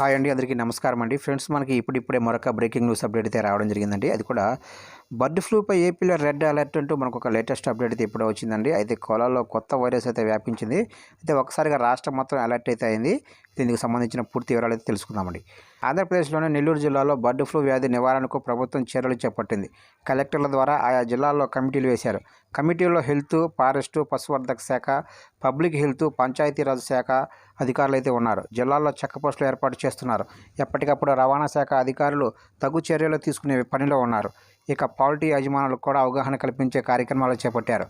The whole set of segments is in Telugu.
హాయ్ అండి, అందరికీ నమస్కారం అండి. ఫ్రెండ్స్, మనకి ఇప్పుడిప్పుడే మరొక బ్రేకింగ్ న్యూస్ అప్డేట్ అయితే రావడం జరిగిందండి. అది కూడా బర్డ్ ఫ్లూపై ఏపీలో రెడ్ అలర్ట్ అంటూ మనకు ఒక లేటెస్ట్ అప్డేట్ అయితే ఇప్పుడే వచ్చిందండి. అయితే కోలాలో కొత్త వైరస్ అయితే వ్యాపించింది. అయితే ఒకసారిగా రాష్ట్రం మొత్తం అలర్ట్ అయితే అయింది. దీనికి సంబంధించిన పూర్తి వివరాలు అయితే తెలుసుకుందామండి. ఆంధ్రప్రదేశ్లోని నెల్లూరు జిల్లాలో బర్డ్ ఫ్లూ వ్యాధి నివారణకు ప్రభుత్వం చర్యలు చేపట్టింది. కలెక్టర్ల ద్వారా ఆయా జిల్లాల్లో కమిటీలు వేశారు. కమిటీలో హెల్త్, ఫారెస్టు, పశువర్ధక శాఖ, పబ్లిక్ హెల్త్, పంచాయతీరాజ్ శాఖ అధికారులు అయితే ఉన్నారు. జిల్లాల్లో చెక్ పోస్టులు ఏర్పాటు చేస్తున్నారు. ఎప్పటికప్పుడు రవాణా శాఖ అధికారులు తగు చర్యలు తీసుకునే పనిలో ఉన్నారు. ఇక పౌల్ట్రీ యజమానులకు కూడా అవగాహన కల్పించే కార్యక్రమాలు చేపట్టారు.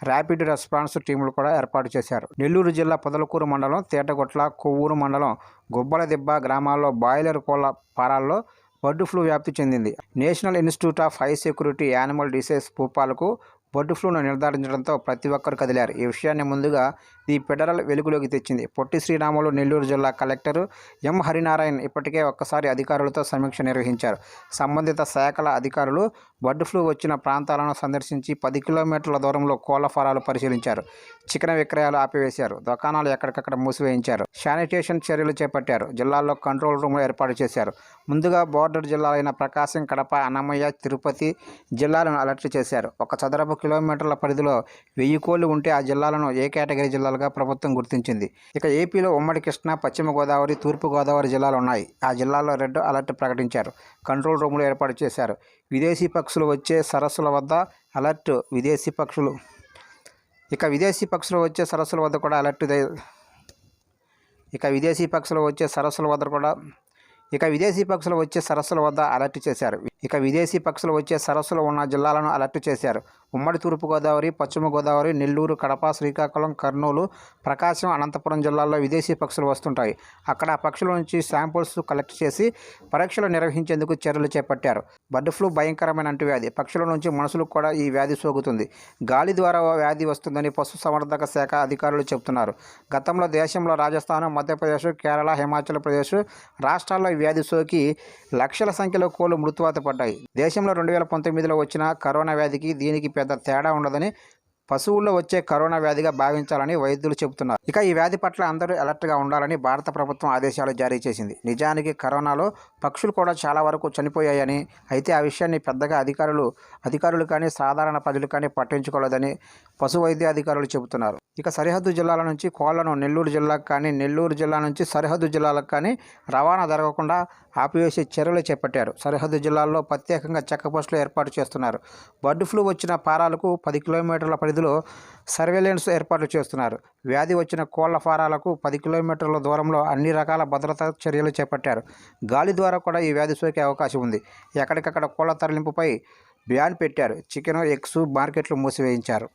ర్యాపిడ్ రెస్పాన్స్ టీములు కూడా ఏర్పాటు చేశారు. నెల్లూరు జిల్లా పొదలకూరు మండలం తేటగొట్ల, కొవ్వూరు మండలం గుబ్బలదిబ్బ గ్రామాల్లో బాయిలర్ కోళ్ల ఫారాల్లో బర్డ్ ఫ్లూ వ్యాప్తి చెందింది. National institute of high security animal disease భూపాలకు బర్డ్ ఫ్లూను నిర్ధారించడంతో ప్రతి ఒక్కరు కదిలారు. ఈ విషయాన్ని ముందుగా ది ఫెడరల్ వెలుగులోకి తెచ్చింది. పొట్టి శ్రీరాములు నెల్లూరు జిల్లా కలెక్టర్ ఎం హరినారాయణ్ ఇప్పటికే ఒక్కసారి అధికారులతో సమీక్ష నిర్వహించారు. సంబంధిత శాఖల అధికారులు బర్డ్ ఫ్లూ వచ్చిన ప్రాంతాలను సందర్శించి 10 కిలోమీటర్ల దూరంలో కోళ్ల ఫారాలు పరిశీలించారు. చికెన్ విక్రయాలు ఆపివేశారు. దుకాణాలు ఎక్కడికక్కడ మూసివేయించారు. శానిటేషన్ చర్యలు చేపట్టారు. జిల్లాల్లో కంట్రోల్ రూమ్ ఏర్పాటు చేశారు. ముందుగా బోర్డర్ జిల్లాలైన ప్రకాశం, కడప, అన్నమయ్య, తిరుపతి జిల్లాలను అలర్ట్ చేశారు. 1 చదరపు కిలోమీటర్ల పరిధిలో 1000 కోళ్లు ఉంటే ఆ జిల్లాలను ఏ కేటగిరీ జిల్లాలుగా ప్రభుత్వం గుర్తించింది. ఇక ఏపీలో ఉమ్మడి కృష్ణా, పశ్చిమ గోదావరి, తూర్పు గోదావరి జిల్లాలు ఉన్నాయి. ఆ జిల్లాల్లో రెడ్ అలర్ట్ ప్రకటించారు. కంట్రోల్ రూములు ఏర్పాటు చేశారు. విదేశీ పక్షులు వచ్చే సరస్సుల వద్ద అలర్ట్. విదేశీ పక్షులు వచ్చే సరస్సుల వద్ద కూడా అలర్ట్. విదేశీ పక్షులు వచ్చే సరస్సుల వద్ద అలర్ట్ చేశారు. విదేశీ పక్షులు వచ్చే సరస్సులు ఉన్న జిల్లాలను అలర్ట్ చేశారు. ఉమ్మడి తూర్పుగోదావరి, పశ్చిమ గోదావరి, నెల్లూరు, కడప, శ్రీకాకుళం, కర్నూలు, ప్రకాశం, అనంతపురం జిల్లాల్లో విదేశీ పక్షులు వస్తుంటాయి. అక్కడ ఆ పక్షుల నుంచి శాంపుల్స్ కలెక్ట్ చేసి పరీక్షలు నిర్వహించేందుకు చర్యలు చేపట్టారు. బర్డ్ ఫ్లూ భయంకరమైన అంటువ్యాధి. పక్షుల నుంచి మనుషులకు కూడా ఈ వ్యాధి సోకుతుంది. గాలి ద్వారా వ్యాధి వస్తుందని పశుసంవర్ధక శాఖ అధికారులు చెబుతున్నారు. గతంలో దేశంలో రాజస్థాన్, మధ్యప్రదేశ్, కేరళ, హిమాచల్ ప్రదేశ్ రాష్ట్రాల్లో ఈ వ్యాధి సోకి లక్షల సంఖ్యలో కోళ్లు మృత్యువాత పడ్డాయి. దేశంలో 2019లో వచ్చిన కరోనా వ్యాధికి దీనికి పెద్ద తేడా ఉండదని, పశువుల్లో వచ్చే కరోనా వ్యాధిగా భావించాలని వైద్యులు చెబుతున్నారు. ఈ వ్యాధి పట్ల అందరూ అలర్ట్గా ఉండాలని భారత ప్రభుత్వం ఆదేశాలు జారీ చేసింది. నిజానికి కరోనాలో పక్షులు కూడా చాలా వరకు చనిపోయాయని, అయితే ఆ విషయాన్ని పెద్దగా అధికారులు కానీ సాధారణ ప్రజలు కానీ పట్టించుకోలేదని పశు వైద్య అధికారులు చెబుతున్నారు. సరిహద్దు జిల్లాల నుంచి కోళ్లను నెల్లూరు జిల్లాకు కానీ, నెల్లూరు జిల్లా నుంచి సరిహద్దు జిల్లాలకు కానీ రవాణా జరగకుండా ఆపివేసే చర్యలు చేపట్టారు. సరిహద్దు జిల్లాల్లో ప్రత్యేకంగా చెక్ పోస్టులు ఏర్పాటు చేస్తున్నారు. బర్డ్ ఫ్లూ వచ్చిన ఫారాలకు 10 కిలోమీటర్ల పరిధిలో సర్వేలెన్స్ ఏర్పాట్లు చేస్తున్నారు. వ్యాధి వచ్చిన కోళ్ల ఫారాలకు 10 కిలోమీటర్ల దూరంలో అన్ని రకాల భద్రతా చర్యలు చేపట్టారు. గాలి ద్వారా కూడా ఈ వ్యాధి సోకే అవకాశం ఉంది. ఎక్కడికక్కడ కోళ్ల తరలింపుపై బ్యాన్ పెట్టారు. చికెన్, ఎగ్స్ మార్కెట్లు మూసివేయించారు.